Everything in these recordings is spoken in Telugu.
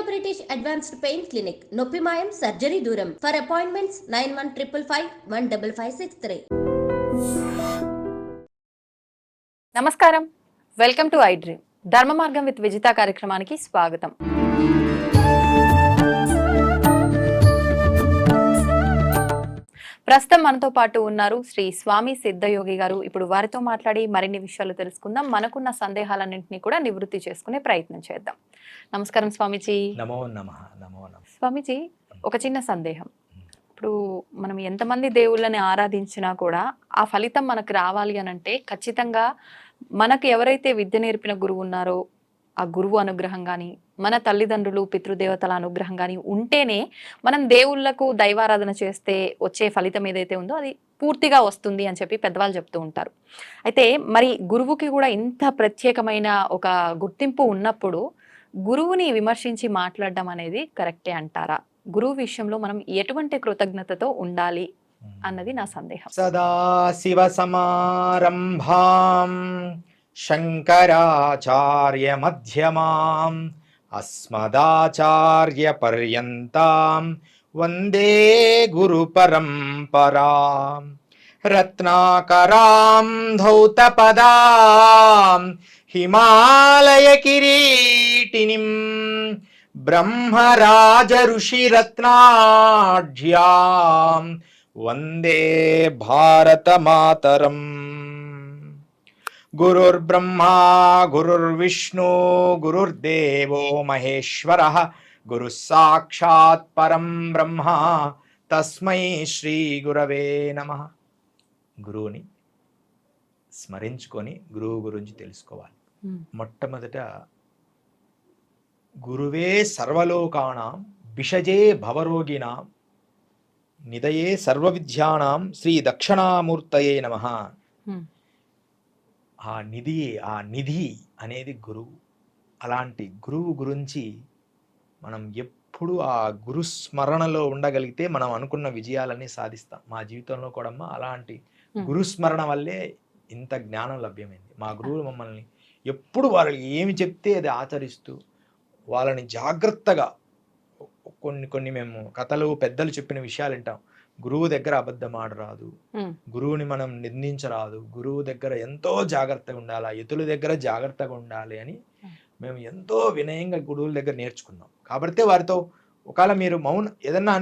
బ్రిటిష్ అడ్వాన్స్డ్ పెయిన్ క్లినిక్, నొప్పి మాయం, సర్జరీ దూరం. For appointments 91555563. నమస్కారం, వెల్కమ్ టు ఐ డ్రీమ్. ధర్మ మార్గం విత్ విజిత కార్యక్రమానికి స్వాగతం. ప్రస్తుతం మనతో పాటు ఉన్నారు శ్రీ స్వామి సిద్ధయోగి గారు. ఇప్పుడు వారితో మాట్లాడి మరిన్ని విషయాలు తెలుసుకుందాం. మనకున్న సందేహాలన్నింటినీ కూడా నివృత్తి చేసుకునే ప్రయత్నం చేద్దాం. నమస్కారం స్వామీజీ. నమో నమః. నమో నమః. స్వామీజీ, ఒక చిన్న సందేహం. ఇప్పుడు మనం ఎంతమంది దేవుళ్ళని ఆరాధించినా కూడా ఆ ఫలితం మనకు రావాలి అని అంటే ఖచ్చితంగా మనకు ఎవరైతే విద్య నేర్పిన గురువు ఉన్నారో ఆ గురువు అనుగ్రహం కానీ, మన తల్లిదండ్రులు పితృదేవతల అనుగ్రహం కానీ ఉంటేనే మనం దేవుళ్లకు దైవారాధన చేస్తే వచ్చే ఫలితం ఏదైతే ఉందో అది పూర్తిగా వస్తుంది అని చెప్పి పెద్దవాళ్ళు చెప్తూ ఉంటారు. అయితే మరి గురువుకి కూడా ఇంత ప్రత్యేకమైన ఒక గుర్తింపు ఉన్నప్పుడు గురువుని విమర్శించి మాట్లాడడం అనేది కరెక్టే అంటారా? గురువు విషయంలో మనం ఎటువంటి కృతజ్ఞతతో ఉండాలి అన్నది నా సందేహం. సదాశివ సమారంభాం శంకరాచార్య మధ్యమాం అస్మదాచార్య పర్యంతాం వందే గురు పరంపరాం రత్నాకరాం ధౌతపదాం హిమాలయ కిరీటినిం బ్రహ్మరాజ ఋషి రత్నాఢ్యాం వందే భారత మాతరం. గురుర్బ్రహ్మా గురుర్విష్ణు గురుర్దేవో మహేశ్వరః గురుః సాక్షాత్ పరం బ్రహ్మ తస్మై శ్రీ గురవే నమః. గురువుని స్మరించుకొని గురువు గురించి తెలుసుకోవాలి. మొట్టమొదట గురువే సర్వలోకానాం భిషజే భవరోగిణాం నిదయే సర్వవిద్యానాం శ్రీ దక్షిణామూర్తయే నమః. ఆ నిధి అనేది గురువు. అలాంటి గురువు గురించి మనం ఎప్పుడు ఆ గురు స్మరణలో ఉండగలిగితే మనం అనుకున్న విజయాలన్నీ సాధిస్తాం. మా జీవితంలో కూడా అలాంటి గురుస్మరణ వల్లే ఇంత జ్ఞానం లభ్యమైంది. మా గురువులు మమ్మల్ని ఎప్పుడు వాళ్ళు ఏమి చెప్తే అది ఆచరిస్తూ వాళ్ళని జాగ్రత్తగా కొన్ని మేము కథలు పెద్దలు చెప్పిన విషయాలు వింటాం. గురువు దగ్గర అబద్ధం ఆడరాదు, గురువుని మనం నిందించరాదు, గురువు దగ్గర ఎంతో జాగ్రత్తగా ఉండాలి, ఎతుల దగ్గర జాగ్రత్తగా ఉండాలి అని మేము ఎంతో వినయంగా గురువుల దగ్గర నేర్చుకున్నాం. కాబట్టి వారితో ఒకవేళ మీరు ఏదన్నా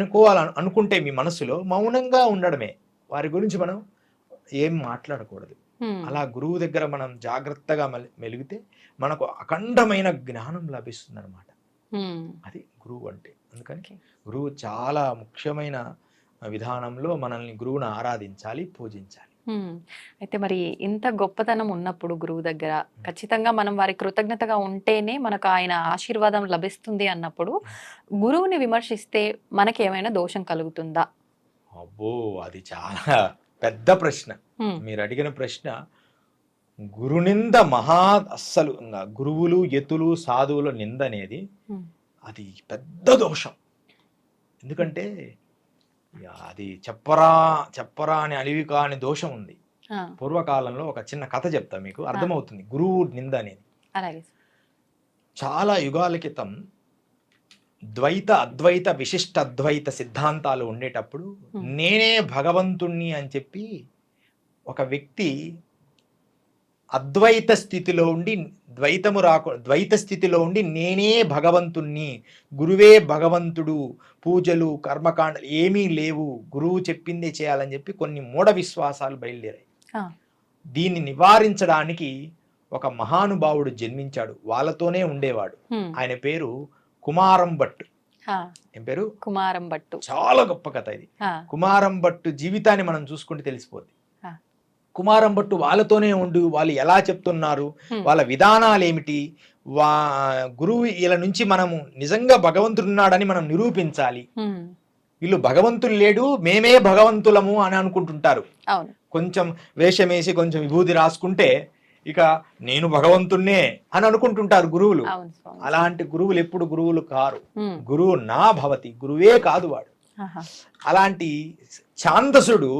అనుకుంటే మీ మనసులో మౌనంగా ఉండడమే, వారి గురించి మనం ఏం మాట్లాడకూడదు. అలా గురువు దగ్గర మనం జాగ్రత్తగా మెలిగితే మనకు అఖండమైన జ్ఞానం లభిస్తుంది అనమాట. అది గురువు అంటే. అందుకని గురువు చాలా ముఖ్యమైన విధానంలో మనల్ని గురువుని ఆరాధించాలి, పూజించాలి. అయితే మరి ఇంత గొప్పతనం ఉన్నప్పుడు గురువు దగ్గర ఖచ్చితంగా మనం వారి కృతజ్ఞతగా ఉంటేనే మనకు ఆయన ఆశీర్వాదం లభిస్తుంది అన్నప్పుడు గురువుని విమర్శిస్తే మనకి ఏమైనా దోషం కలుగుతుందా? అబ్బో, అది చాలా పెద్ద ప్రశ్న. మీరు అడిగిన ప్రశ్న. గురునింద అస్సలు గురువులు యతులు సాధువుల నింద అనేది అది పెద్ద దోషం. ఎందుకంటే అది చెప్పరా అని అలివి కాని దోషం ఉంది. పూర్వకాలంలో ఒక చిన్న కథ చెప్తా, మీకు అర్థమవుతుంది గురువు నింద అనేది. చాలా యుగాల క్రితం ద్వైత అద్వైత విశిష్ట అద్వైత సిద్ధాంతాలు ఉండేటప్పుడు నేనే భగవంతుణ్ణి అని చెప్పి ఒక వ్యక్తి అద్వైత స్థితిలో ఉండి ద్వైత స్థితిలో ఉండి నేనే భగవంతుణ్ణి, గురువే భగవంతుడు, పూజలు కర్మకాండలు ఏమీ లేవు, గురువు చెప్పిందే చేయాలని చెప్పి కొన్ని మూఢ విశ్వాసాలు బయలుదేరాయి. దీన్ని నివారించడానికి ఒక మహానుభావుడు జన్మించాడు. వాళ్ళతోనే ఉండేవాడు. ఆయన పేరు కుమారం భట్టు. ఏం పేరు? కుమారం భట్టు. చాలా గొప్ప కథ ఇది. కుమారం భట్టు జీవితాన్ని మనం చూసుకుంటే తెలిసిపోద్ది. కుమారం భట్టు వాళ్ళతోనే ఉండు, వాళ్ళు ఎలా చెప్తున్నారు, వాళ్ళ విధానాలు ఏమిటి, గురువు వీళ్ళ నుంచి మనము నిజంగా భగవంతుడున్నాడని మనం నిరూపించాలి. వీళ్ళు భగవంతుడు లేడు, మేమే భగవంతులము అని అనుకుంటుంటారు. కొంచెం వేషమేసి కొంచెం విభూతి రాసుకుంటే ఇక నేను భగవంతుణ్ణే అని అనుకుంటుంటారు గురువులు. అలాంటి గురువులు ఎప్పుడు గురువులు కారు. గురువు నా భవతి, గురువే కాదు వాడు. అలాంటి ఛాందసుడు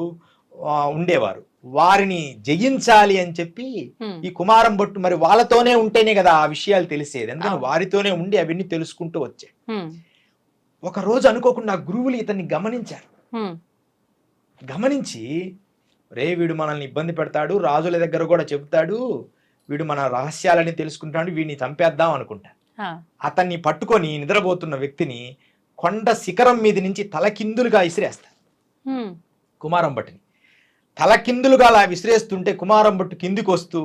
ఉండేవారు. వారిని జయించాలి అని చెప్పి ఈ కుమారం భట్టు మరి వాళ్ళతోనే ఉంటేనే కదా ఆ విషయాలు తెలిసేది, ఎందుకంటే వారితోనే ఉండి అవన్నీ తెలుసుకుంటూ వచ్చాయి. ఒక రోజు అనుకోకుండా గురువులు ఇతన్ని గమనించారు. గమనించి వీడు మనల్ని ఇబ్బంది పెడతాడు, రాజుల దగ్గర కూడా చెబుతాడు, వీడు మన రహస్యాలని తెలుసుకుంటాడు, వీడిని చంపేద్దాం అనుకుంటాడు. అతన్ని పట్టుకొని నిద్రపోతున్న వ్యక్తిని కొండ శిఖరం మీద నుంచి తలకిందులుగా విసిరేస్తారు. కుమారం భట్టుని తలకిందులుగా అలా విసిరేస్తుంటే కుమారం భట్టు కిందికి వస్తూ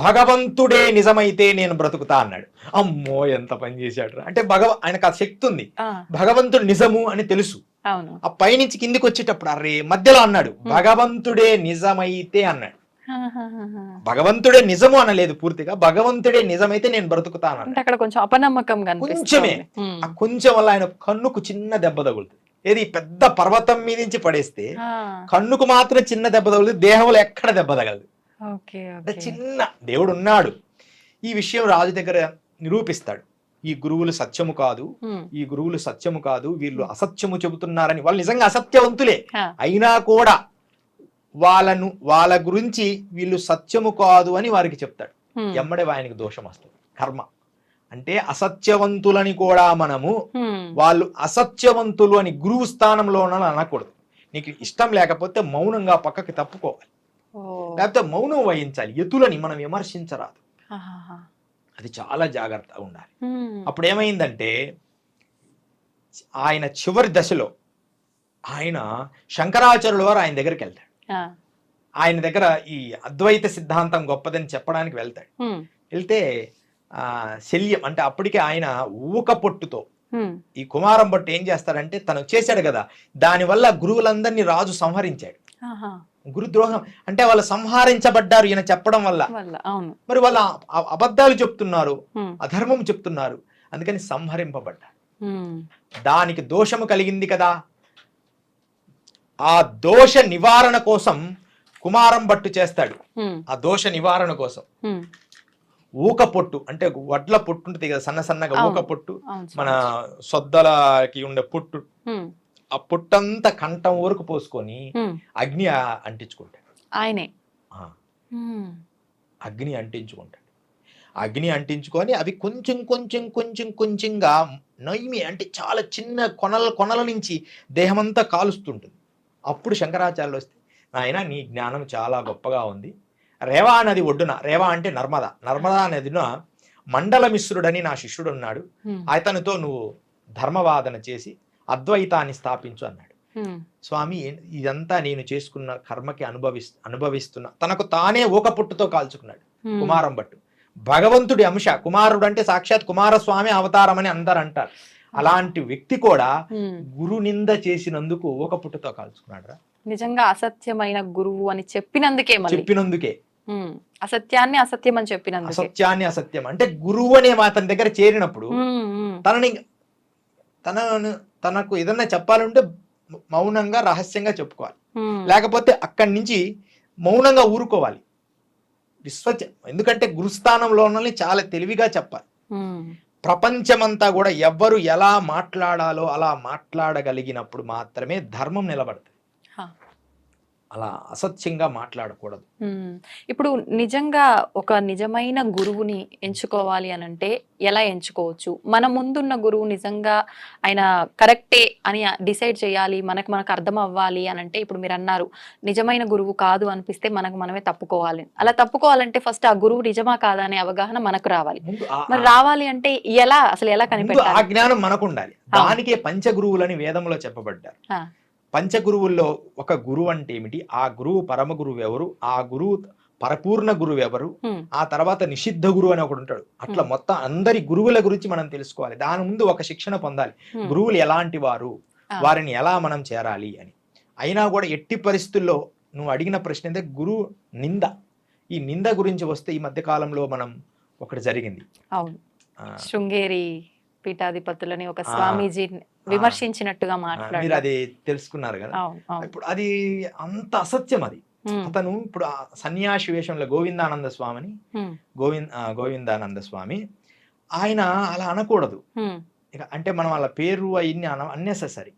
భగవంతుడే నిజమైతే నేను బ్రతుకుతా అన్నాడు. అమ్మో ఎంత పని చేశాడు అంటే ఆయనకు ఆ శక్తి ఉంది, భగవంతుడు నిజము అని తెలుసు. ఆ పైనుంచి కిందికి వచ్చేటప్పుడు అరే మధ్యలో అన్నాడు భగవంతుడే నిజమైతే అన్నాడు. భగవంతుడే నిజము అనలేదు పూర్తిగా, భగవంతుడే నిజమైతే నేను బ్రతుకుతా అన్నాడు. అక్కడ కొంచెం అపనమ్మకం కొంచెమే, ఆ కొంచెం వల్ల ఆయన కన్నుకు చిన్న దెబ్బ తగులుతుంది. ఏది పెద్ద పర్వతం మీద నుంచి పడేస్తే కన్నుకు మాత్రం చిన్న దెబ్బ తగులుతుంది, దేహంలో ఎక్కడ దెబ్బ తగలదు. చిన్న దేవుడు ఉన్నాడు. ఈ విషయం రాజు దగ్గర నిరూపిస్తాడు. ఈ గురువులు సత్యము కాదు, ఈ గురువులు సత్యము కాదు, వీళ్ళు అసత్యము చెబుతున్నారని. వాళ్ళు నిజంగా అసత్యవంతులే అయినా కూడా వాళ్ళ గురించి వీళ్ళు సత్యము కాదు అని వారికి చెప్తాడు. ఎమ్మడే ఆయనకి దోషం వస్తుంది. కర్మ అంటే అసత్యవంతులని కూడా మనము వాళ్ళు అసత్యవంతులు అని గురువు స్థానంలో అనకూడదు. నీకు ఇష్టం లేకపోతే మౌనంగా పక్కకి తప్పుకోవాలి, లేకపోతే మౌనం వహించాలి. ఎతులని మనం విమర్శించరాదు, అది చాలా జాగ్రత్తగా ఉండాలి. అప్పుడు ఏమైందంటే ఆయన చివరి దశలో ఆయన శంకరాచార్యుల వారు ఆయన దగ్గరికి వెళ్తాడు. ఆయన దగ్గర ఈ అద్వైత సిద్ధాంతం గొప్పదని చెప్పడానికి వెళ్తాడు. వెళ్తే శల్యం అంటే అప్పటికే ఆయన ఊక పొట్టుతో ఈ కుమారం భట్టు ఏం చేస్తాడంటే తను చేశాడు కదా, దానివల్ల గురువులందరినీ రాజు సంహరించాడు. గురుద్రోహం అంటే వాళ్ళు సంహరించబడ్డారు ఈయన చెప్పడం వల్ల. మరి వాళ్ళ అబద్ధాలు చెప్తున్నారు, అధర్మం చెప్తున్నారు, అందుకని సంహరింపబడ్డారు. దానికి దోషము కలిగింది కదా, ఆ దోష నివారణ కోసం కుమారం భట్టు చేస్తాడు. ఆ దోష నివారణ కోసం ఊక పొట్టు అంటే వడ్ల పొట్టు ఉంటుంది కదా, సన్న సన్నగా ఊక పొట్టు, మన సొద్దలకి ఉండే పొట్టు, ఆ పొట్టంతా కంఠం వరకు పోసుకొని అగ్ని అంటించుకుంటాడు. ఆయనే అగ్ని అంటించుకుంటాడు. అగ్ని అంటించుకొని అవి కొంచెం కొంచెం కొంచెం కొంచెంగా నైమి అంటే చాలా చిన్న కొనల నుంచి దేహమంతా కాలుస్తుంటుంది. అప్పుడు శంకరాచార్యులు వస్తే, నాయన నీ జ్ఞానం చాలా గొప్పగా ఉంది. రేవా నది ఒడ్డున, రేవా అంటే నర్మదా నదిన మండలమిశ్రుడని నా శిష్యుడు ఉన్నాడు, అతనితో నువ్వు ధర్మవాదన చేసి అద్వైతాన్ని స్థాపించు అన్నాడు. స్వామి ఇదంతా నేను చేసుకున్న కర్మకి అనుభవిస్తున్నా. తనకు తానే ఊక పుట్టుతో కాల్చుకున్నాడు కుమారం భట్టు. భగవంతుడి అంశ, కుమారుడు అంటే సాక్షాత్ కుమారస్వామి అవతారం అని అందరు అంటారు. అలాంటి వ్యక్తి కూడా గురు నింద చేసినందుకు ఊక పుట్టుతో కాల్చుకున్నాడు. నిజంగా అసత్యమైన గురువు అని చెప్పినందుకే అసత్యాన్ని అసత్యం అని చెప్పినందుకే. అసత్యాన్ని అసత్యం అంటే గురువు అనే అతని దగ్గర చేరినప్పుడు తనకు ఏదన్నా చెప్పాలంటే మౌనంగా రహస్యంగా చెప్పుకోవాలి, లేకపోతే అక్కడి నుంచి మౌనంగా ఊరుకోవాలి. ఎందుకంటే గురుస్థానంలో చాలా తెలివిగా చెప్పాలి. ప్రపంచమంతా కూడా ఎవ్వరు ఎలా మాట్లాడాలో అలా మాట్లాడగలిగినప్పుడు మాత్రమే ధర్మం నిలబడుతుంది. అలా అసత్యంగా మాట్లాడకూడదు. ఇప్పుడు నిజంగా ఒక నిజమైన గురువుని ఎంచుకోవాలి అని అంటే ఎలా ఎంచుకోవచ్చు? మన ముందున్న గురువు నిజంగా ఆయన కరెక్టే అని డిసైడ్ చేయాలి, మనకు అర్థం అవ్వాలి అని అంటే, ఇప్పుడు మీరు అన్నారు నిజమైన గురువు కాదు అనిపిస్తే మనకు మనమే తప్పుకోవాలి. అలా తప్పుకోవాలంటే ఫస్ట్ ఆ గురువు నిజమా కాదా అనే అవగాహన మనకు రావాలి. మరి రావాలి అంటే అసలు ఎలా కనిపెట్టాలి? ఆ జ్ఞానం మనకు ఉండాలి. దానికే పంచగురువులని వేదంలో చెప్పబడ్డారు. పంచగురువుల్లో ఒక గురువు అంటే ఏమిటి, ఆ గురువు పరమ గురువు ఎవరు, ఆ గురువు పరిపూర్ణ గురువు ఎవరు, ఆ తర్వాత నిషిద్ధ గురువు అని ఒకడు ఉంటాడు. అట్లా మొత్తం అందరి గురువుల గురించి మనం తెలుసుకోవాలి. దాని ముందు ఒక శిక్షణ పొందాలి, గురువులు ఎలాంటి వారు, వారిని ఎలా మనం చేరాలి అని. అయినా కూడా ఎట్టి పరిస్థితుల్లో నువ్వు అడిగిన ప్రశ్న అయితే గురువు నింద. ఈ నింద గురించి వస్తే ఈ మధ్య కాలంలో మనం ఒకటి జరిగింది. శృంగేరి పీఠాధిపతులని ఒక స్వామీజీ విమర్శించినట్టుగా మాట్లాడారు. మీరు అది తెలుసుకున్నారు కదా. ఇప్పుడు అది అంత అసత్యం. అది అతను ఇప్పుడు సన్యాసి వేషంలో గోవిందానంద స్వామిని గోవిందానంద స్వామి ఆయన అలా అనకూడదు. అంటే మనం వాళ్ళ పేరు అవన్నీ అన్నెసెసరీ.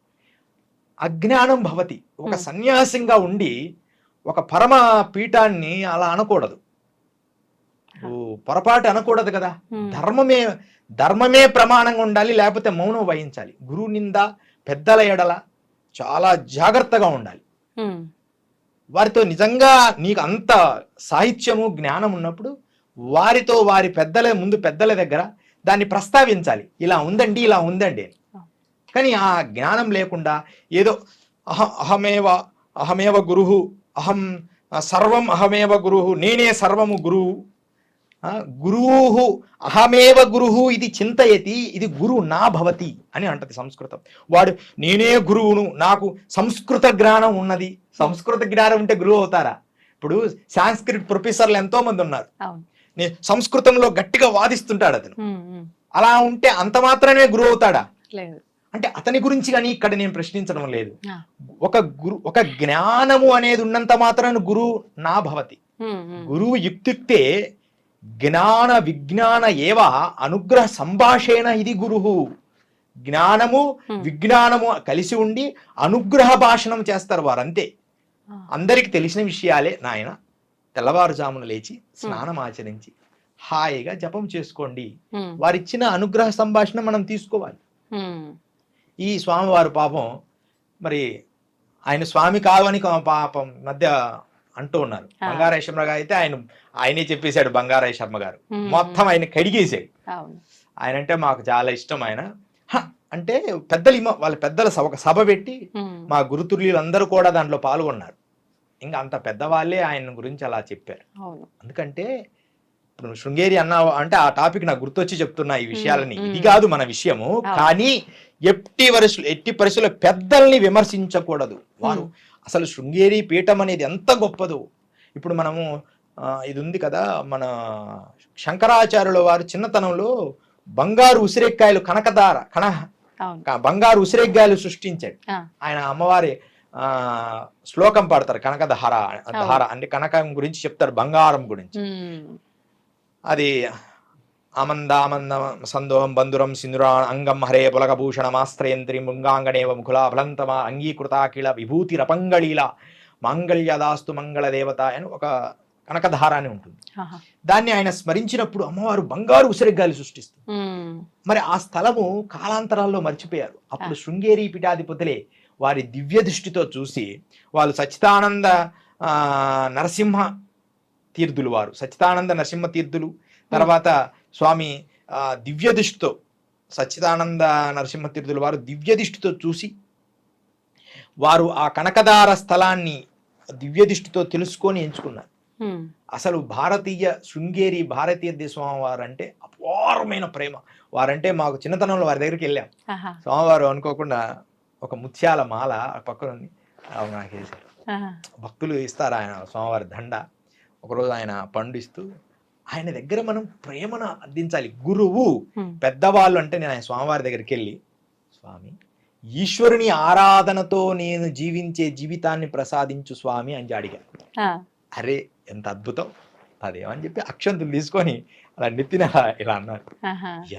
అజ్ఞానం భవతి. ఒక సన్యాసంగా ఉండి ఒక పరమ పీఠాన్ని అలా అనకూడదు, పొరపాటు అనకూడదు కదా. ధర్మమే ప్రమాణంగా ఉండాలి, లేకపోతే మౌనం వహించాలి. గురువు నింద, పెద్దల ఎడల చాలా జాగ్రత్తగా ఉండాలి. వారితో నిజంగా నీకు అంత సాహిత్యము జ్ఞానం ఉన్నప్పుడు వారితో వారి పెద్దల దగ్గర దాన్ని ప్రస్తావించాలి, ఇలా ఉందండి ఇలా ఉందండి అని. కానీ ఆ జ్ఞానం లేకుండా ఏదో అహమేవ గురువు, సర్వం అహమేవ గురువు, నేనే సర్వము గురువు, గురువు అహమేవ గురువు ఇది చింతయతి, ఇది గురువు నా భవతి అని అంటది సంస్కృతం. వాడు నేనే గురువును, నాకు సంస్కృత జ్ఞానం ఉన్నది. సంస్కృత జ్ఞానం ఉంటే గురువు అవుతారా? ఇప్పుడు సాంస్క్రిట్ ప్రొఫెసర్లు ఎంతో మంది ఉన్నారు, సంస్కృతంలో గట్టిగా వాదిస్తుంటాడు అతను. అలా ఉంటే అంత మాత్రమే గురువు అవుతాడా? అంటే అతని గురించి కానీ ఇక్కడ నేను ప్రశ్నించడం లేదు. ఒక జ్ఞానము అనేది ఉన్నంత మాత్రాన గురువు నా భవతి. గురువు యుక్తిక్తే జ్ఞాన విజ్ఞాన ఏవ అనుగ్రహ సంభాషేణ ఇది గురువు. జ్ఞానము విజ్ఞానము కలిసి ఉండి అనుగ్రహ భాషణం చేస్తారు వారు, అంతే. అందరికి తెలిసిన విషయాలే నాయన. తెల్లవారుజామున లేచి స్నానం ఆచరించి హాయిగా జపం చేసుకోండి. వారిచ్చిన అనుగ్రహ సంభాషణ మనం తీసుకోవాలి. ఈ స్వామివారు పాపం మరి ఆయన స్వామి కావని పాపం మధ్య అంటూ ఉన్నారు. బంగారాయ శర్మ గారు అయితే ఆయనే చెప్పేశాడు. బంగారాయ శర్మ గారు మొత్తం ఆయన కడిగేసాడు. ఆయన అంటే మాకు చాలా ఇష్టం. ఆయన అంటే వాళ్ళ పెద్దల ఒక సభ పెట్టి మా గురుతుల్యులందరూ కూడా దాంట్లో పాల్గొన్నారు. ఇంకా అంత పెద్దవాళ్ళే ఆయన గురించి అలా చెప్పారు. ఎందుకంటే ఇప్పుడు శృంగేరి అన్నా అంటే ఆ టాపిక్ నాకు గుర్తొచ్చి చెప్తున్నా ఈ విషయాలని. ఇది కాదు మన విషయము, కానీ ఎట్టి పరిస్థితుల్లో పెద్దల్ని విమర్శించకూడదు. వారు అసలు శృంగేరి పీఠం అనేది ఎంత గొప్పదో. ఇప్పుడు మనము ఇది ఉంది కదా, మన శంకరాచార్యుల వారు చిన్నతనంలో బంగారు ఉసిరెక్కాయలు బంగారు ఉసిరెక్కాయలు సృష్టించాడు. ఆయన అమ్మవారి శ్లోకం పాడతారు, కనకధార అంటే కనకం గురించి చెప్తారు, బంగారం గురించి. అది ఆమందామంద సందోహం బంధురం సింధురా అంగం హరే పులకభూషణమాస్త్రయంత్రి మృంగాంగణేవ ముఖులా ఫలంతమా అంగీకృతాకిల విభూతి రపంగళీల మాంగళ్యదాస్తు మంగళ దేవత అని ఒక కనకధార అని ఉంటుంది. దాన్ని ఆయన స్మరించినప్పుడు అమ్మవారు బంగారు ఉసిరిగాలి సృష్టిస్తుంది. మరి ఆ స్థలము కాలాంతరాల్లో మర్చిపోయారు. అప్పుడు శృంగేరి పీఠాధిపతులే వారి దివ్య దృష్టితో చూసి వాళ్ళు సచ్చిదానంద నరసింహ తీర్థులు, వారు సచ్చిదానంద నరసింహ తీర్థులు, తర్వాత స్వామి దివ్య దృష్టితో సచ్చిదానంద నరసింహ తీర్థులు వారు దివ్య దృష్టితో చూసి వారు ఆ కనకదార స్థలాన్ని దివ్య దృష్టితో తెలుసుకొని ఎంచుకున్నారు. అసలు శృంగేరి భారతీయ స్వామి వారు అంటే అపారమైన ప్రేమ. వారంటే మాకు చిన్నతనంలో వారి దగ్గరికి వెళ్ళాం. స్వామివారు అనుకోకుండా ఒక ముత్యాల మాల పక్కన ఉంది, నాకు వేశారు. భక్తులు ఇస్తారు ఆయన స్వామివారి దండ. ఒకరోజు ఆయన పండిస్తూ ఆయన దగ్గర మనం ప్రేమను అందించాలి. గురువు పెద్దవాళ్ళు అంటే నేను ఆయన స్వామివారి దగ్గరికి వెళ్ళి, స్వామి ఈశ్వరుని ఆరాధనతో నేను జీవించే జీవితాన్ని ప్రసాదించు స్వామి అని అడిగాను. అరే ఎంత అద్భుతం అదేమని చెప్పి అక్షంతులు తీసుకొని అలా నెత్తిన ఇలా అన్నారు.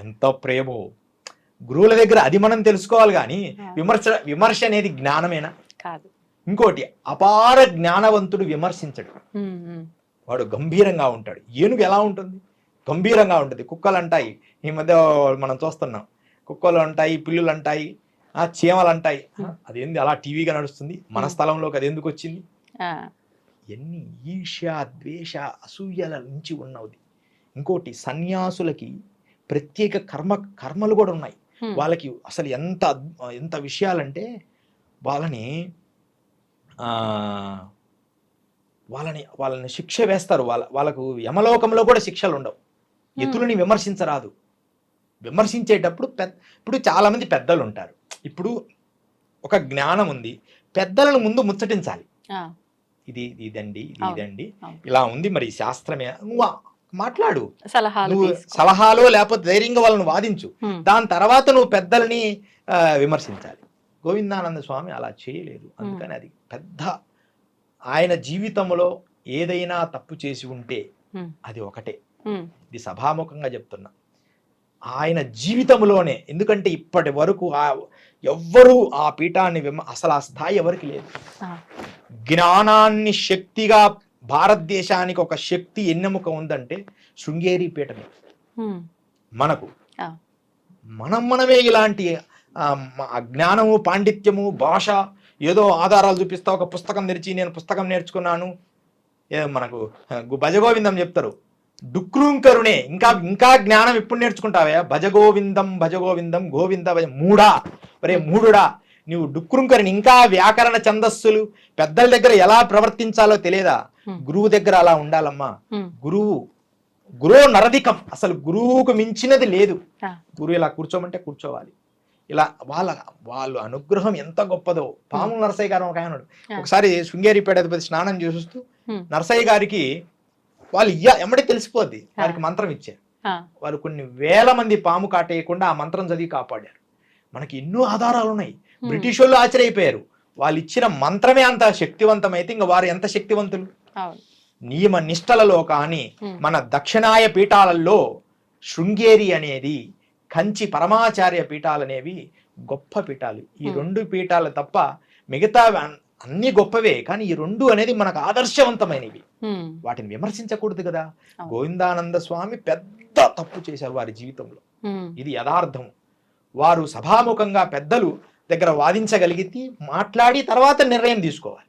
ఎంత ప్రేమో గురువుల దగ్గర. అది మనం తెలుసుకోవాలి. కానీ విమర్శ అనేది జ్ఞానమేనా? కాదు. ఇంకోటి, అపార జ్ఞానవంతుడు విమర్శించడు, వాడు గంభీరంగా ఉంటాడు. ఏనుగు ఎలా ఉంటుంది? గంభీరంగా ఉంటుంది. కుక్కలు అంటాయి, ఈ మధ్య మనం చూస్తున్నాం, కుక్కలు అంటాయి, పిల్లులు అంటాయి, చీమలు అంటాయి. అదేంది అలా టీవీగా నడుస్తుంది? మన స్థలంలోకి అది ఎందుకు వచ్చింది? ఎన్ని ఈర్ష్య, ద్వేష, అసూయల నుంచి ఉన్నది. ఇంకోటి, సన్యాసులకి ప్రత్యేక కర్మలు కూడా ఉన్నాయి. వాళ్ళకి అసలు ఎంత విషయాలంటే వాళ్ళని శిక్ష వేస్తారు. వాళ్ళకు యమలోకంలో కూడా శిక్షలు ఉండవు. ఎతులని విమర్శించరాదు. విమర్శించేటప్పుడు ఇప్పుడు చాలా మంది పెద్దలు ఉంటారు. ఇప్పుడు ఒక జ్ఞానం ఉంది, పెద్దలను ముందు ముచ్చటించాలి. ఇదండి ఇలా ఉంది, మరి శాస్త్రమే, నువ్వు మాట్లాడు, సలహాలో లేకపోతే ధైర్యంగా వాళ్ళని వాదించు. దాని తర్వాత నువ్వు పెద్దలని విమర్శించాలి. గోవిందానంద స్వామి అలా చేయలేదు. అందుకని అది పెద్ద, ఆయన జీవితంలో ఏదైనా తప్పు చేసి ఉంటే అది ఒకటే. ఇది సభాముఖంగా చెప్తున్నా. ఆయన జీవితంలోనే, ఎందుకంటే ఇప్పటి వరకు ఎవ్వరూ ఆ పీఠాన్ని అసలు ఆ స్థాయి ఎవరికి లేదు. జ్ఞానాన్ని శక్తిగా భారతదేశానికి ఒక శక్తి ఎన్నెముక ఉందంటే శృంగేరి పీఠమే. మనకు మనమే ఇలాంటి జ్ఞానము, పాండిత్యము, భాష ఏదో ఆధారాలు చూపిస్తా ఒక పుస్తకం తెరిచి నేను పుస్తకం నేర్చుకున్నాను, మనకు భజగోవిందం చెప్తారు, డుక్రూంకరునే ఇంకా జ్ఞానం ఎప్పుడు నేర్చుకుంటావే? భజగోవిందం భజగోవిందం గోవింద భజ మూడా, ఒరే మూడుడా, నువ్వు డుక్రుంకరిని ఇంకా వ్యాకరణ ఛందస్సులు పెద్దల దగ్గర ఎలా ప్రవర్తించాలో తెలియదా? గురువు దగ్గర అలా ఉండాలమ్మా. గురువు నరధికం, అసలు గురువుకు మించినది లేదు. గురువు ఇలా కూర్చోమంటే కూర్చోవాలి. ఇలా వాళ్ళు అనుగ్రహం ఎంత గొప్పదో. పాముల నరసయ్య గారు ఒక ఆయన ఒకసారి శృంగేరిపేట అధిపతి స్నానం చేస్తూ నరసయ్య గారికి వాళ్ళు ఎమ్మడి తెలిసిపోద్ది, వారికి మంత్రం ఇచ్చారు. వాళ్ళు కొన్ని వేల మంది పాము కాటేయకుండా ఆ మంత్రం చదివి కాపాడారు. మనకి ఎన్నో ఆధారాలు ఉన్నాయి. బ్రిటిష్ వాళ్ళు ఆశ్చర్యపోయారు, వాళ్ళు ఇచ్చిన మంత్రమే అంత శక్తివంతమైతే ఇంకా వారు ఎంత శక్తివంతులు. నియమ నిష్టలలో కానీ మన దక్షిణాయ పీఠాలలో శృంగేరి అనేది, కంచి పరమాచార్య పీఠాలు అనేవి గొప్ప పీఠాలు. ఈ రెండు పీఠాలు తప్ప మిగతా అన్ని గొప్పవే, కానీ ఈ రెండు అనేది మనకు ఆదర్శవంతమైనవి. వాటిని విమర్శించకూడదు కదా. గోవిందానంద స్వామి పెద్ద తప్పు చేశారు వారి జీవితంలో, ఇది యథార్థం. వారు సభాముఖంగా పెద్దలు దగ్గర వాదించగలిగితే మాట్లాడి తర్వాత నిర్ణయం తీసుకోవాలి.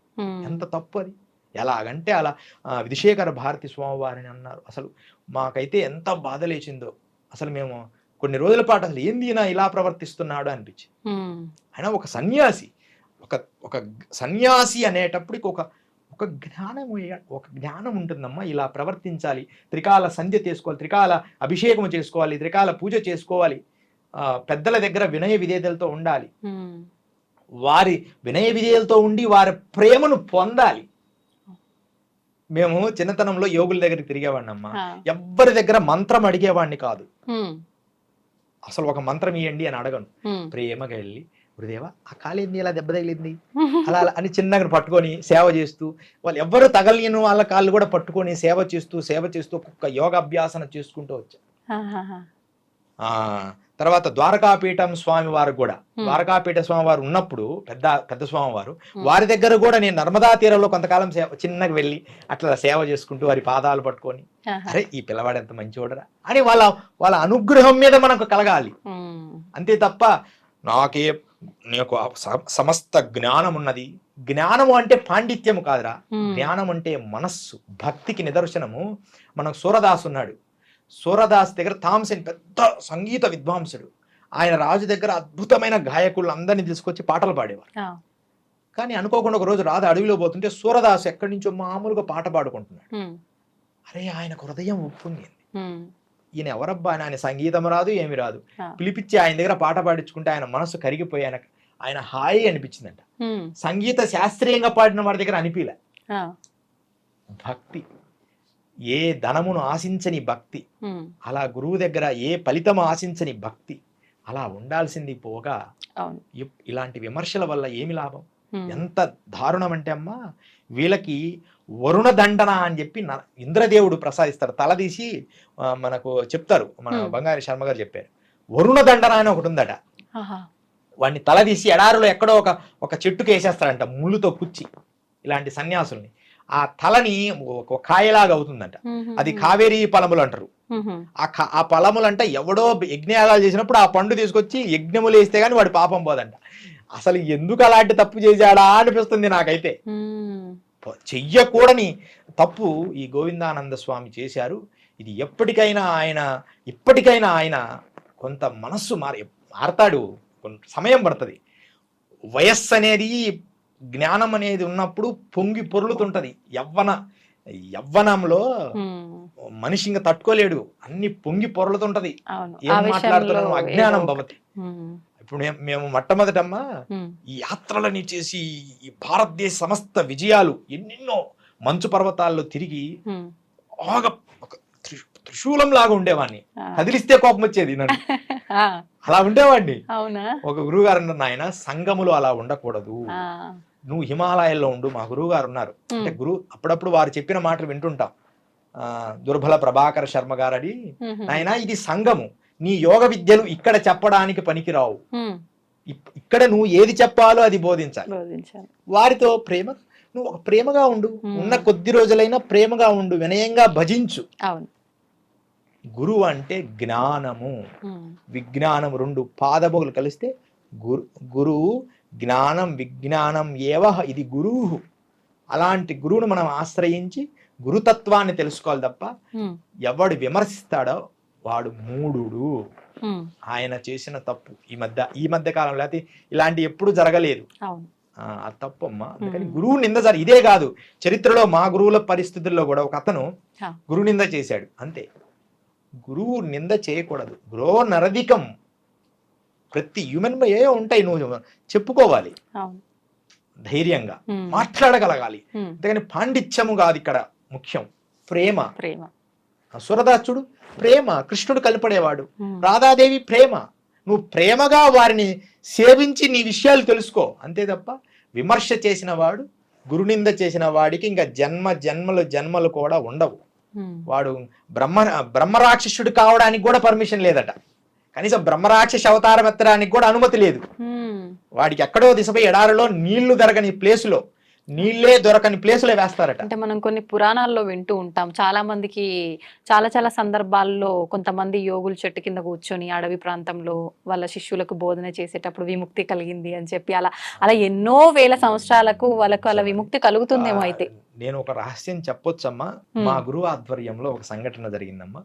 ఎంత తప్పు అది. ఎలాగంటే అలా విధుశేఖర భారతి స్వామి వారిని అన్నారు. అసలు మాకైతే ఎంత బాధ లేచిందో. అసలు మేము కొన్ని రోజుల పాటు అసలు ఏంది ఈయన ఇలా ప్రవర్తిస్తున్నాడు అనిపించింది. ఆయన ఒక సన్యాసి, ఒక సన్యాసి అనేటప్పటికి ఒక జ్ఞానం ఉంటుందమ్మా. ఇలా ప్రవర్తించాలి, త్రికాల సంధ్య చేసుకోవాలి, త్రికాల అభిషేకం చేసుకోవాలి, త్రికాల పూజ చేసుకోవాలి, పెద్దల దగ్గర వినయ విధేయతలతో ఉండాలి, వారి వినయ విధేయతలతో ఉండి వారి ప్రేమను పొందాలి. మేము చిన్నతనంలో యోగుల దగ్గరికి తిరిగేవాడినమ్మా. ఎవ్వరి దగ్గర మంత్రం అడిగేవాడిని కాదు. అసలు ఒక మంత్రం ఇవ్వండి అని అడగను. ప్రేమగా వెళ్ళి, గురుదేవా ఆ కాలేంది ఇలా దెబ్బ తగిలింది అలా అని చిన్నగా పట్టుకొని సేవ చేస్తూ, వాళ్ళు ఎవ్వరు తగలిన వాళ్ళ కాళ్ళు కూడా పట్టుకొని సేవ చేస్తూ ఒక్కొక్క యోగాభ్యాసన చేసుకుంటూ వచ్చారు. తర్వాత ద్వారకాపీఠం స్వామి వారు కూడా, ద్వారకాపీఠ స్వామి వారు ఉన్నప్పుడు పెద్ద స్వామి వారు, వారి దగ్గర కూడా నేను నర్మదా తీరంలో కొంతకాలం చిన్నగా వెళ్ళి అట్లా సేవ చేసుకుంటూ వారి పాదాలు పట్టుకొని, అరే ఈ పిల్లవాడు ఎంత మంచివాడరా అని వాళ్ళ అనుగ్రహం మీద మనకు కలగాలి. అంతే తప్ప నాకు సమస్త జ్ఞానం ఉన్నది. జ్ఞానము అంటే పాండిత్యము కాదురా, జ్ఞానం అంటే మనస్సు, భక్తికి నిదర్శనము. మనకు సూరదాస్ ఉన్నాడు. సూరదాస్ దగ్గర థామ్సన్ పెద్ద సంగీత విద్వాంసుడు. ఆయన రాజు దగ్గర అద్భుతమైన గాయకులు అందరినీ తీసుకొచ్చి పాటలు పాడేవారు. కానీ అనుకోకుండా ఒక రోజు రాజు అడవిలో పోతుంటే సూరదాస్ ఎక్కడి నుంచో మామూలుగా పాట పాడుకుంటున్నాడు. అరే ఆయనకు హృదయం ఉప్పొంగింది. ఈయన ఎవరబ్బా, ఆయన సంగీతం రాదు ఏమి రాదు, పిలిపించి ఆయన దగ్గర పాట పాడించుకుంటే ఆయన మనసు కరిగిపోయి ఆయన హాయి అనిపించిందంట. సంగీత శాస్త్రీయంగా పాడిన వాడి దగ్గర అనిపిలే. భక్తి, ఏ ధనమును ఆశించని భక్తి, అలా గురువు దగ్గర ఏ ఫలితం ఆశించని భక్తి, అలా ఉండాల్సింది. పోగా ఇలాంటి విమర్శల వల్ల ఏమి లాభం? ఎంత దారుణం అంటే అమ్మా, వీళ్ళకి వరుణ దండన అని చెప్పి ఇంద్రదేవుడు ప్రసాదిస్తాడు. తలదీసి మనకు చెప్తారు, మన బంగారి శర్మ గారు చెప్పారు. వరుణ దండన అని ఒకటి ఉందట. వాడిని తలదీసి ఎడారిలో ఎక్కడో ఒక చెట్టుకు వేసేస్తాడంట ముళ్ళుతో కుచ్చి. ఇలాంటి సన్యాసుల్ని ఆ తలని ఒక కాయలాగా అవుతుందంట. అది కావేరీ ఫలములు అంటారు. ఆ ఫలములంట ఎవడో యజ్ఞయాగాలు చేసినప్పుడు ఆ పండు తీసుకొచ్చి యజ్ఞములు వేస్తే గానీ వాడి పాపం పోదంట. అసలు ఎందుకు అలాంటి తప్పు చేశాడా అనిపిస్తుంది నాకైతే. చెయ్యకూడని తప్పు ఈ గోవిందానంద స్వామి చేశారు. ఇది ఇప్పటికైనా ఆయన కొంత మనస్సు మారతాడు. కొంత సమయం పడుతుంది. వయస్సు అనేది, జ్ఞానం అనేది ఉన్నప్పుడు పొంగి పొర్లుతుంటది. యవ్వనంలో మనిషి ఇంకా తట్టుకోలేడు, అన్ని పొంగి పొర్లుతుంటది. ఏం మాట్లాడుతున్నాను, అజ్ఞానం భవతి. ఇప్పుడు మేము మొట్టమొదటమ్మా ఈ యాత్రలని చేసి ఈ భారతదేశ సమస్త విజయాలు ఎన్నెన్నో మంచు పర్వతాల్లో తిరిగి త్రిశూలం లాగా ఉండేవాడిని. కదిలిస్తే కోపం వచ్చేది నన్ను. అలా ఉండేవాడిని. ఒక గురువు గారు అన్నారు, నాయన సంఘములు అలా ఉండకూడదు, నువ్వు హిమాలయాల్లో ఉండు. మా గురువు గారు ఉన్నారు. అంటే అప్పుడప్పుడు వారు చెప్పిన మాటలు వింటుంటాం. దుర్బల ప్రభాకర శర్మ గారని, నాయన ఇది సంఘము, నీ యోగ విద్యలు ఇక్కడ చెప్పడానికి పనికిరావు, ఇక్కడ నువ్వు ఏది చెప్పాలో అది బోధించాలి. వారితో నువ్వు ఒక ప్రేమగా ఉండు, Hmm. ఉన్న కొద్ది రోజులైనా ప్రేమగా ఉండు, వినయంగా భజించు. అవును. గురువు అంటే జ్ఞానము, Hmm. విజ్ఞానం, రెండు పాదములు కలిస్తే గురువు, జ్ఞానం విజ్ఞానం ఏవ ఇది గురువు. అలాంటి గురువును మనం ఆశ్రయించి గురుతత్వాన్ని తెలుసుకోవాలి తప్ప Hmm. ఎవడు విమర్శిస్తాడో వాడు మూఢుడు. Hmm. ఆయన చేసిన తప్పు ఈ మధ్య కాలంలో అయితే ఇలాంటి ఎప్పుడు జరగలేదు. అవును. ఆ తప్పు అమ్మా. అందుకని Hmm. గురువు నింద ఇదే కాదు, చరిత్రలో మా గురువుల పరిస్థితుల్లో కూడా ఒక అతను Ha. గురు నింద చేశాడు అంతే. గురువు నింద చేయకూడదు. గురో నరధికం. ప్రతి హ్యూమన్ ఏ ఉంటాయి, నువ్వు చెప్పుకోవాలి అవును. ధైర్యంగా, Hmm. మాట్లాడగలగాలి. Hmm. అంతేగాని పాండిత్యము కాదు ఇక్కడ ముఖ్యం, ప్రేమ. ప్రేమ. సురదాసుడు ప్రేమ, కృష్ణుడు కలిపడేవాడు, Hmm. రాధాదేవి ప్రేమ. నువ్వు ప్రేమగా వారిని సేవించి నీ విషయాలు తెలుసుకో అంతే తప్ప విమర్శ చేసిన వాడు, గురునింద చేసిన వాడికి ఇంకా జన్మలు కూడా ఉండవు. Hmm. వాడు బ్రహ్మరాక్షసుడు కావడానికి కూడా పర్మిషన్ లేదట, కనీసం బ్రహ్మరాక్షస అవతారం ఎత్తడానికి కూడా అనుమతి లేదు. Hmm. వాడికి ఎక్కడో దిశపై ఎడారిలో నీళ్లు దొరకని ప్లేసులో, నీళ్లే దొరకని ప్లేసులో వేస్తారట. అంటే మనం కొన్ని పురాణాల్లో వింటూ ఉంటాం, చాలా మందికి చాలా సందర్భాల్లో కొంతమంది యోగులు చెట్టు కింద కూర్చొని అడవి ప్రాంతంలో వాళ్ళ శిష్యులకు బోధన చేసేటప్పుడు విముక్తి కలిగింది అని చెప్పి అలా ఎన్నో వేల సంవత్సరాలకు వాళ్ళకు అలా విముక్తి కలుగుతుందేమో. అయితే నేను ఒక రహస్యం చెప్పొచ్చమ్మా. మా గురువు ఆధ్వర్యంలో ఒక సంఘటన జరిగిందమ్మా.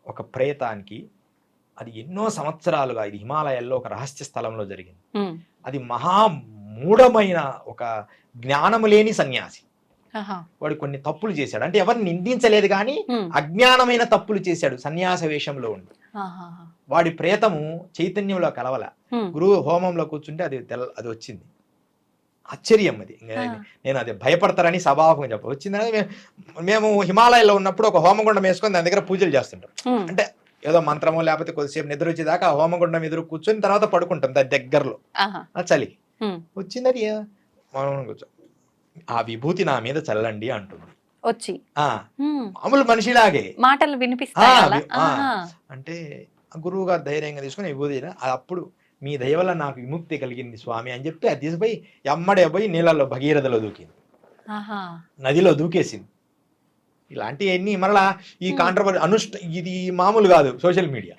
ఒక ప్రేతానికి, అది ఎన్నో సంవత్సరాలుగా, ఇది హిమాలయాల్లో ఒక రహస్య స్థలంలో జరిగింది. అది మహా మూఢమైన ఒక జ్ఞానము లేని సన్యాసి. వాడు కొన్ని తప్పులు చేశాడు, అంటే ఎవరిని నిందించలేదు కానీ అజ్ఞానమైన తప్పులు చేశాడు సన్యాస వేషంలో ఉండి. వాడి ప్రేతము చైతన్యంలో కలవల. గురువు హోమంలో కూర్చుంటే అది వచ్చింది. ఆశ్చర్యం అది. నేను అది భయపడతారని సభాముఖంగా చెప్ప వచ్చిందని. మేము హిమాలయాల్లో ఉన్నప్పుడు ఒక హోమగుండం వేసుకొని దాని దగ్గర పూజలు చేస్తుంటాం. అంటే ఏదో మంత్రమో లేకపోతే కొద్దిసేపు నిద్ర వచ్చేదాకా హోమగుండం ఎదురు కూర్చొని తర్వాత పడుకుంటాం దాని దగ్గరలో చలికి. వచ్చిందని మనం కూర్చో, ఆ విభూతి నా మీద చల్లండి అంటుంది వచ్చి. మామూలు మనిషిలాగే మాటలు వినిపిస్తాయి. అంటే గురువు గారు ధైర్యంగా తీసుకుని విభూతి, అప్పుడు మీ దయ వల్ల నాకు విముక్తి కలిగింది స్వామి అని చెప్పి అది తీసిపోయి ఎమ్మడే పోయి నీళ్ళల్లో భగీరథలో దూకింది, నదిలో దూకేసింది. ఇలాంటివన్నీ మరలా ఈ కాంట్రవర్సీ ఇది మామూలు కాదు. సోషల్ మీడియా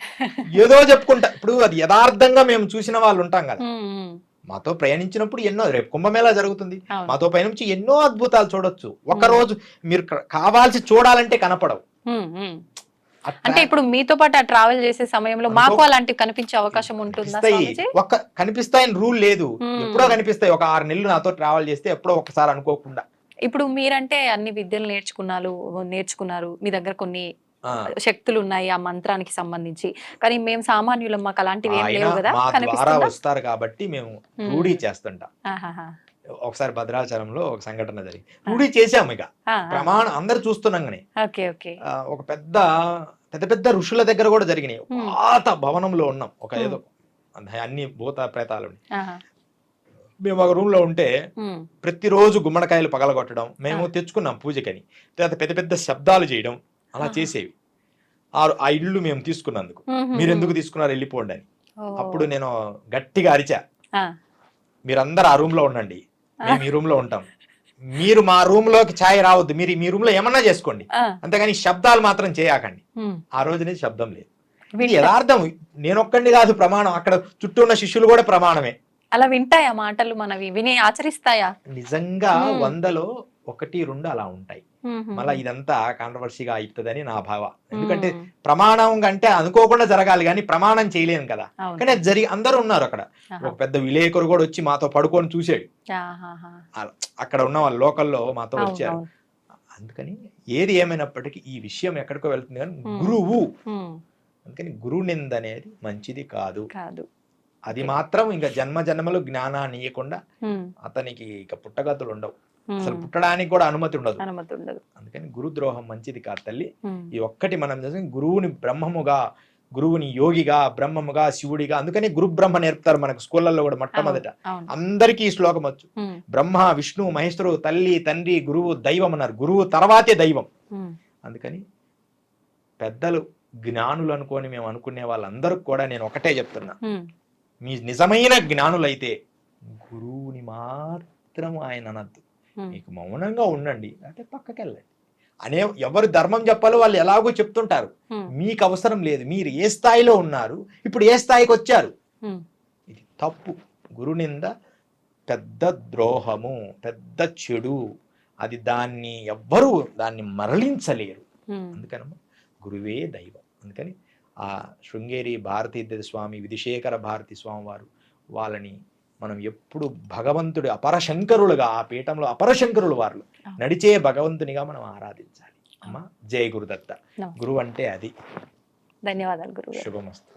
ఏదో చెప్పుకుంటా. ఇప్పుడు అది యథార్థంగా మేము చూసిన వాళ్ళు ఉంటాం కదా, మాతో ప్రయాణించినప్పుడు ఎన్నో, రేపు కుంభమేళా జరుగుతుంది, మాతో పయనించి ఎన్నో అద్భుతాలు చూడొచ్చు. ఒక్కరోజు మీరు కావాల్సి చూడాలంటే కనపడవు. అంటే ఇప్పుడు మీతో పాటు ట్రావెల్ చేసే సమయంలో మాకు అలాంటివి కనిపించే అవకాశం ఉంటుందా? కనిపిస్తాయని రూల్ లేదు, ఎప్పుడో కనిపిస్తాయి. ఒక 6 నెలలు నాతో ట్రావెల్ చేస్తే ఎప్పుడో ఒకసారి అనుకోకుండా. ఇప్పుడు మీరంటే అన్ని విద్యలు నేర్చుకున్నారు, మీ దగ్గర కొన్ని శక్తులు ఉన్నాయి ఆ మంత్రానికి సంబంధించి, కానీ మేము సామాన్యులం, మాకు అలాంటివి ఏం లేవు కదా. వస్తారు కాబట్టి మేము రూఢీ చేస్తుంటాం. ఒకసారి భద్రాచలంలో ఒక సంఘటన జరిగింది, రూఢీ చేసాము. ఇక ప్రమాణం అందరు చూస్తున్నాగానే ఒక పెద్ద ఋషుల దగ్గర కూడా జరిగినాయి. పాత భవనంలో ఉన్నాం, ఒక ఏదో అన్ని భూత ప్రేతాలు. మేము ఒక రూమ్ లో ఉంటే ప్రతిరోజు గుమ్మడికాయలు పగలగొట్టడం, మేము తెచ్చుకున్నాం పూజకని, పెద్ద పెద్ద శబ్దాలు చేయడం అలా చేసేవి. ఆ ఇల్లు మేము తీసుకున్నందుకు మీరు ఎందుకు తీసుకున్నారు వెళ్ళిపోండి అని. అప్పుడు నేను గట్టిగా అరిచా, మీరందరూ ఆ రూమ్ లో ఉండండి, మేము ఈ రూమ్ లో ఉంటాం, మీరు మా రూమ్ లోకి ఛాయ్ రావద్దు, మీరు మీ రూమ్ లో ఏమన్నా చేసుకోండి, అంతేగాని శబ్దాలు మాత్రం చేయకండి. ఆ రోజు నుంచి శబ్దం లేదు. యథార్థం, నేనొక్కడిని కాదు ప్రమాణం, అక్కడ చుట్టూ ఉన్న శిష్యులు కూడా ప్రమాణమే. అలా వింటాయా మాటలు, మనవి విని ఆచరిస్తాయా? నిజంగా 100లో 1-2 అలా ఉంటాయి. మళ్ళీ ఇదంతా కాంట్రవర్సీగా అవుతుందని నా భావ. ఎందుకంటే ప్రమాణం కంటే అనుకోకుండా జరగాలి కానీ ప్రమాణం చేయలేను కదా. కానీ అది అందరూ ఉన్నారు అక్కడ. ఒక పెద్ద విలేకరు కూడా వచ్చి మాతో పడుకొని చూసాడు, అక్కడ ఉన్న వాళ్ళ లోకల్లో మాతో వచ్చారు. అందుకని ఏది ఏమైనప్పటికీ ఈ విషయం ఎక్కడికో వెళ్తుంది కానీ గురువు, అందుకని గురు నింద అనేది మంచిది కాదు. అది మాత్రం ఇంకా జన్మలు జ్ఞానాన్ని ఇవ్వకుండా అతనికి ఇక పుట్టగతులు ఉండవు, అసలు పుట్టడానికి కూడా అనుమతి ఉండదు. అందుకని గురుద్రోహం మంచిది కాదు తల్లి. ఈ ఒక్కటి మనం గురువుని బ్రహ్మముగా, గురువుని యోగిగా, బ్రహ్మముగా, శివుడిగా. అందుకని గురు బ్రహ్మ నేర్పుతారు మనకు స్కూళ్ళల్లో కూడా. మొట్టమొదట అందరికీ ఈ శ్లోకం వచ్చు, బ్రహ్మ విష్ణు మహేశ్వరుడు, తల్లి తండ్రి గురువు దైవం అన్నారు, గురువు తర్వాతే దైవం. అందుకని పెద్దలు జ్ఞానులు అనుకొని మేము అనుకునే వాళ్ళందరూ కూడా నేను ఒకటే చెప్తున్నా, మీ నిజమైన జ్ఞానులైతే గురువుని మాత్రం ఆయన అనద్దు. మీకు మౌనంగా ఉండండి అంటే పక్కకి వెళ్ళండి అనే ఎవరు ధర్మం చెప్పాలో వాళ్ళు ఎలాగో చెప్తుంటారు. మీకు అవసరం లేదు. మీరు ఏ స్థాయిలో ఉన్నారు, ఇప్పుడు ఏ స్థాయికి వచ్చారు, ఇది తప్పు. గురునింద పెద్ద ద్రోహము, పెద్ద చెడు. అది దాన్ని ఎవ్వరూ దాన్ని మరలించలేరు. అందుకనమ్మా గురువే దైవం. అందుకని ఆ శృంగేరి భారతీదేవి స్వామి, విధిశేఖర భారతి స్వామి వారు, వాళ్ళని మనం ఎప్పుడు భగవంతుడి అపరశంకరులుగా, ఆ పీఠంలో అపరశంకరులు వారు నడిచే భగవంతునిగా మనం ఆరాధించాలి. అమ్మా జయ గురుదత్త. గురువు అంటే అది. ధన్యవాదాలు గురువు. శుభమస్తు.